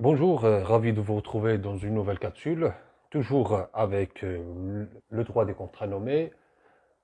Bonjour, ravi de vous retrouver dans une nouvelle capsule, toujours avec le droit des contrats nommés,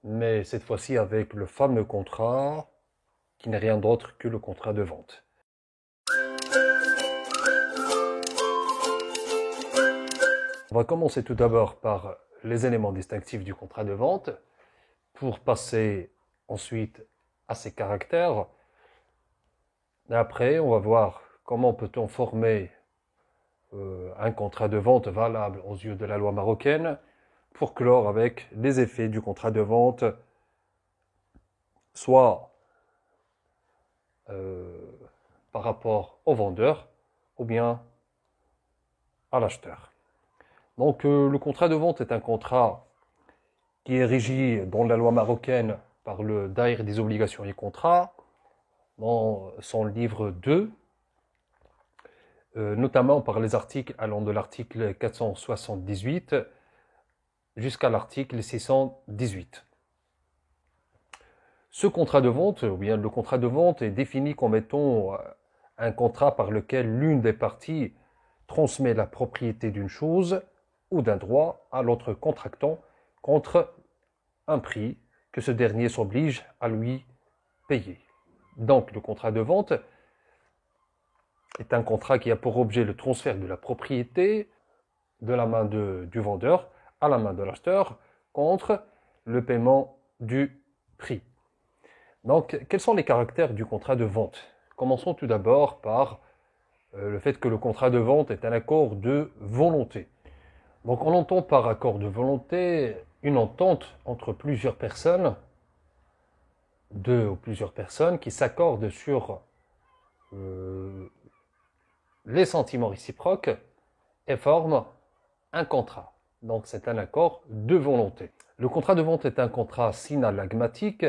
mais cette fois-ci avec le fameux contrat qui n'est rien d'autre que le contrat de vente. On va commencer tout d'abord par les éléments distinctifs du contrat de vente, pour passer ensuite à ses caractères. Et après, on va voir comment peut-on former un contrat de vente valable aux yeux de la loi marocaine, pour clore avec les effets du contrat de vente, soit par rapport au vendeur ou bien à l'acheteur. Donc le contrat de vente est un contrat qui est régi dans la loi marocaine par le Daïr des obligations et contrats, dans son livre 2, notamment par les articles allant de l'article 478 jusqu'à l'article 618. Ce contrat de vente, ou bien le contrat de vente, est défini comme étant un contrat par lequel l'une des parties transmet la propriété d'une chose ou d'un droit à l'autre contractant contre un prix que ce dernier s'oblige à lui payer. Donc le contrat de vente est un contrat qui a pour objet le transfert de la propriété de la main du vendeur à la main de l'acheteur contre le paiement du prix. Donc, quels sont les caractères du contrat de vente? Commençons tout d'abord par le fait que le contrat de vente est un accord de volonté. Donc, on entend par accord de volonté une entente entre plusieurs personnes, deux ou plusieurs personnes, qui s'accordent sur les sentiments réciproques et forment un contrat. Donc, c'est un accord de volonté. Le contrat de vente est un contrat synallagmatique,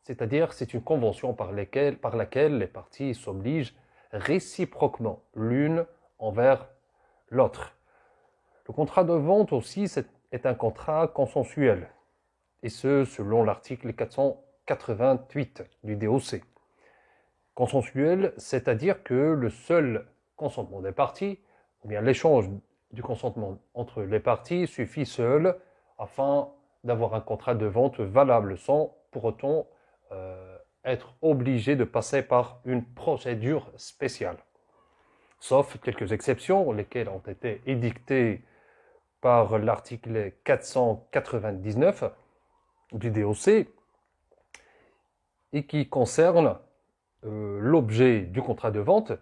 c'est-à-dire c'est une convention par laquelle les parties s'obligent réciproquement l'une envers l'autre. Le contrat de vente aussi est un contrat consensuel, et ce selon l'article 488 du DOC. Consensuel, c'est-à-dire que le seul consentement des parties, ou bien l'échange du consentement entre les parties suffit seul afin d'avoir un contrat de vente valable sans pour autant être obligé de passer par une procédure spéciale. Sauf quelques exceptions, lesquelles ont été édictées par l'article 499 du DOC et qui concernent l'objet du contrat de vente,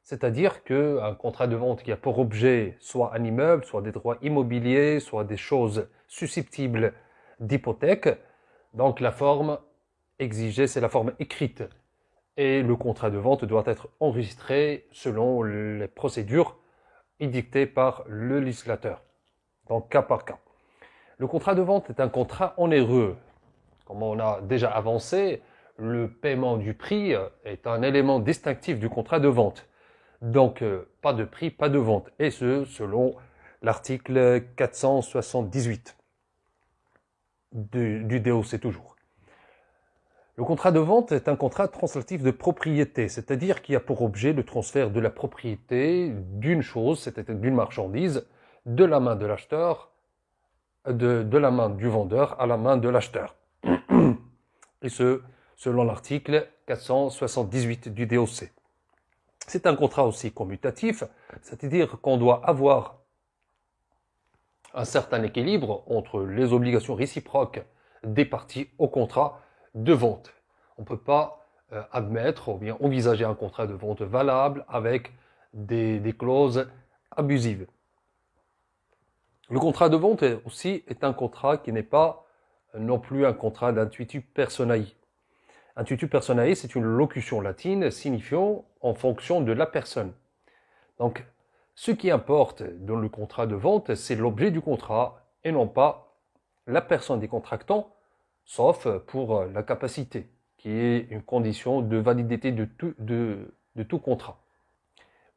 c'est-à-dire qu'un contrat de vente qui a pour objet soit un immeuble, soit des droits immobiliers, soit des choses susceptibles d'hypothèque, donc la forme exigée, c'est la forme écrite. Et le contrat de vente doit être enregistré selon les procédures édictées par le législateur, donc cas par cas. Le contrat de vente est un contrat onéreux. Comme on a déjà avancé, le paiement du prix est un élément distinctif du contrat de vente. Donc, pas de prix, pas de vente. Et ce, selon l'article 478 du DOC toujours. Le contrat de vente est un contrat translatif de propriété, c'est-à-dire qui a pour objet le transfert de la propriété d'une chose, c'est-à-dire d'une marchandise, de la main de l'acheteur, de la main du vendeur à la main de l'acheteur. Et ce, selon l'article 478 du DOC. C'est un contrat aussi commutatif, c'est-à-dire qu'on doit avoir un certain équilibre entre les obligations réciproques des parties au contrat de vente. On ne peut pas admettre ou bien envisager un contrat de vente valable avec des clauses abusives. Le contrat de vente est un contrat qui n'est pas non plus un contrat d'intuitu personae. Intuitu personae, c'est une locution latine signifiant en fonction de la personne. Donc, ce qui importe dans le contrat de vente, c'est l'objet du contrat et non pas la personne des contractants, sauf pour la capacité, qui est une condition de validité de tout contrat.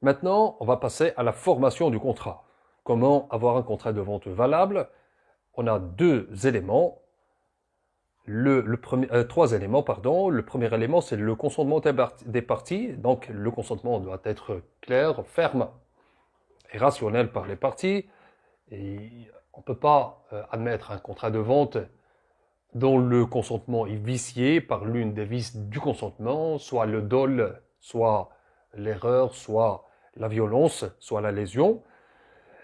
Maintenant, on va passer à la formation du contrat. Comment avoir un contrat de vente valable? On a trois éléments. Le premier élément, c'est le consentement des parties. Donc, le consentement doit être clair, ferme est rationnelle par les parties. Et on ne peut pas admettre un contrat de vente dont le consentement est vicié par l'une des vices du consentement, soit le dol, soit l'erreur, soit la violence, soit la lésion.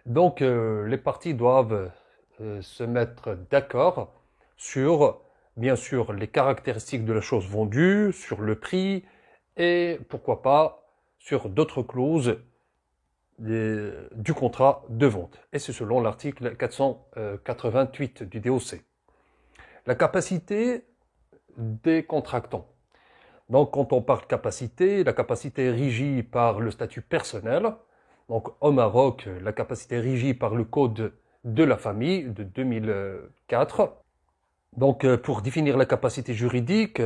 Donc les parties doivent se mettre d'accord sur, bien sûr, les caractéristiques de la chose vendue, sur le prix et pourquoi pas sur d'autres clauses du contrat de vente. Et c'est selon l'article 488 du DOC. La capacité des contractants. Donc, quand on parle capacité, la capacité est régie par le statut personnel. Donc, au Maroc, la capacité est régie par le Code de la famille de 2004. Donc, pour définir la capacité juridique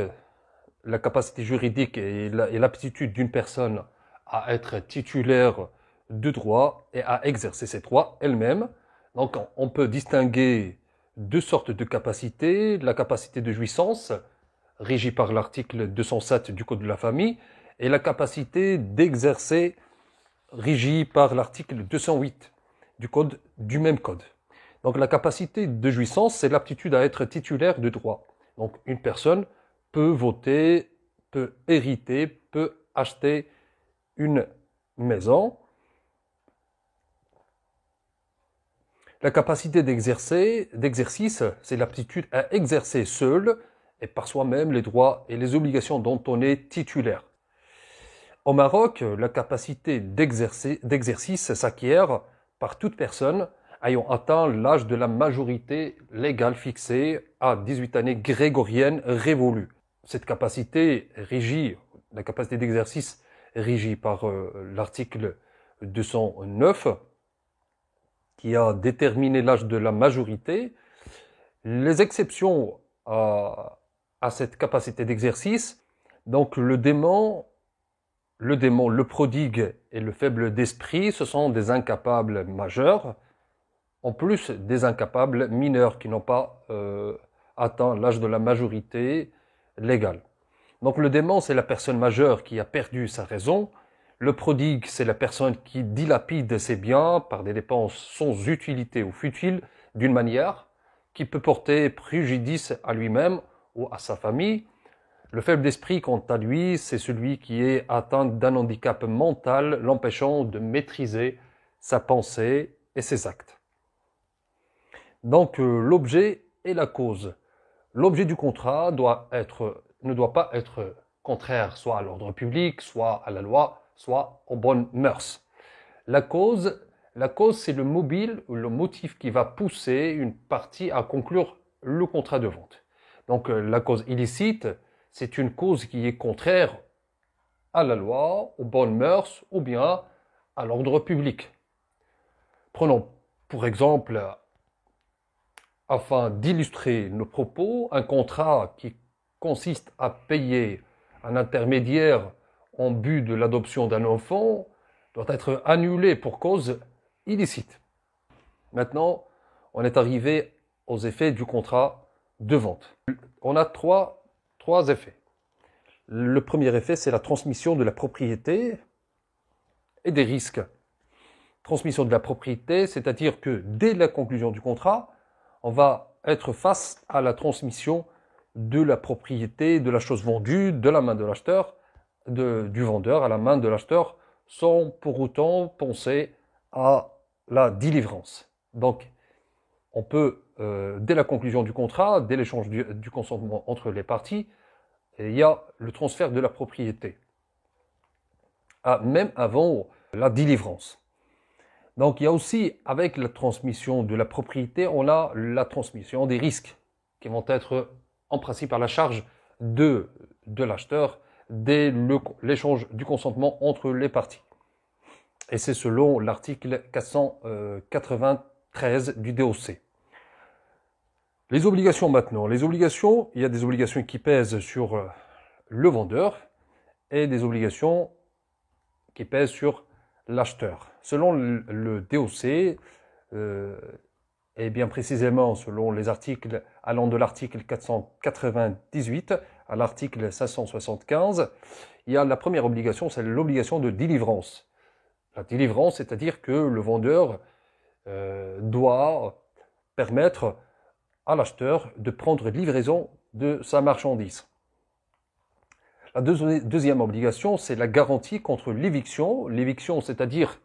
est l'aptitude d'une personne à être titulaire de droit et à exercer ses droits elle-même. Donc, on peut distinguer deux sortes de capacités. La capacité de jouissance, régie par l'article 207 du Code de la famille, et la capacité d'exercer, régie par l'article 208 du même code. Donc la capacité de jouissance, c'est l'aptitude à être titulaire de droit. Donc une personne peut voter, peut hériter, peut acheter une maison. La capacité d'exercice, c'est l'aptitude à exercer seul et par soi-même les droits et les obligations dont on est titulaire. Au Maroc, la capacité d'exercice s'acquiert par toute personne ayant atteint l'âge de la majorité légale fixée à 18 années grégoriennes révolues. Cette capacité la capacité d'exercice est régie par l'article 209 qui a déterminé l'âge de la majorité. Les exceptions à cette capacité d'exercice, donc le démon, le prodigue et le faible d'esprit, ce sont des incapables majeurs, en plus des incapables mineurs qui n'ont pas atteint l'âge de la majorité légale. Donc le démon, c'est la personne majeure qui a perdu sa raison. Le prodigue, c'est la personne qui dilapide ses biens par des dépenses sans utilité ou futiles d'une manière qui peut porter préjudice à lui-même ou à sa famille. Le faible d'esprit, quant à lui, c'est celui qui est atteint d'un handicap mental l'empêchant de maîtriser sa pensée et ses actes. Donc l'objet et la cause. L'objet du contrat ne doit pas être contraire soit à l'ordre public, soit à la loi, soit aux bonnes mœurs. La cause, c'est le mobile ou le motif qui va pousser une partie à conclure le contrat de vente. Donc la cause illicite, c'est une cause qui est contraire à la loi, aux bonnes mœurs ou bien à l'ordre public. Prenons pour exemple, afin d'illustrer nos propos, un contrat qui consiste à payer un intermédiaire en but de l'adoption d'un enfant doit être annulé pour cause illicite. Maintenant, on est arrivé aux effets du contrat de vente. On a trois effets. Le premier effet, c'est la transmission de la propriété et des risques. Transmission de la propriété, c'est-à-dire que dès la conclusion du contrat, on va être face à la transmission de la propriété de la chose vendue de la main de l'acheteur, du vendeur à la main de l'acheteur, sans pour autant penser à la délivrance. Donc, on peut, dès la conclusion du contrat, dès l'échange du consentement entre les parties, il y a le transfert de la propriété, même avant la délivrance. Donc, il y a aussi, avec la transmission de la propriété, on a la transmission des risques qui vont être en principe à la charge de l'acheteur dès l'échange du consentement entre les parties. Et c'est selon l'article 493 du DOC. Les obligations maintenant. Les obligations, il y a des obligations qui pèsent sur le vendeur et des obligations qui pèsent sur l'acheteur. Selon le DOC, et bien précisément selon les articles allant de l'article 498 à l'article 575, il y a la première obligation, c'est l'obligation de délivrance. la délivrance, c'est-à-dire que le vendeur doit permettre à l'acheteur de prendre livraison de sa marchandise. La deuxième obligation, c'est la garantie contre l'éviction. L'éviction, c'est-à-dire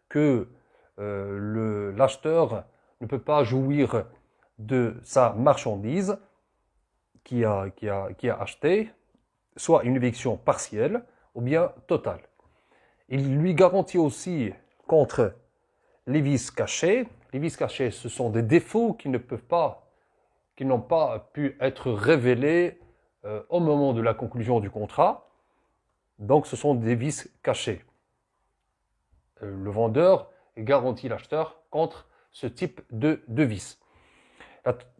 que l'acheteur ne peut pas jouir de sa marchandise qu'il a achetée, soit une éviction partielle ou bien totale. Il lui garantit aussi contre les vices cachés. Les vices cachés, ce sont des défauts qui n'ont pas pu être révélés au moment de la conclusion du contrat. Donc, ce sont des vices cachés. Le vendeur garantit l'acheteur contre ce type de vices.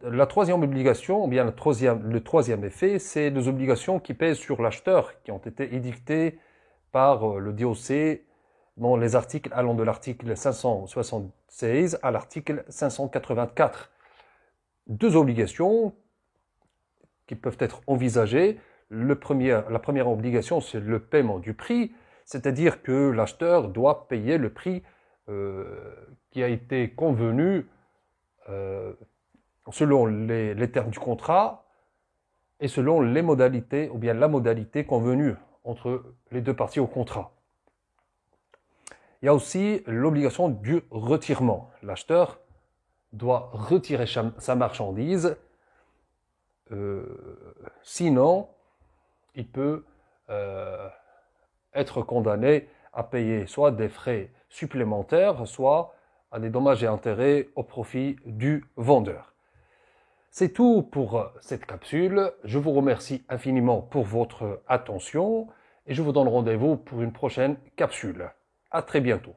La troisième obligation, ou bien le troisième effet, c'est des obligations qui pèsent sur l'acheteur, qui ont été édictées par le DOC dans les articles allant de l'article 576 à l'article 584. Deux obligations qui peuvent être envisagées. La première obligation, c'est le paiement du prix, c'est-à-dire que l'acheteur doit payer le prix qui a été convenu selon les termes du contrat et selon les modalités, ou bien la modalité convenue entre les deux parties au contrat. Il y a aussi l'obligation du retirement. L'acheteur doit retirer sa marchandise, sinon il peut être condamné à payer soit des frais supplémentaires, soit à des dommages et intérêts au profit du vendeur. C'est tout pour cette capsule. Je vous remercie infiniment pour votre attention et je vous donne rendez-vous pour une prochaine capsule. À très bientôt.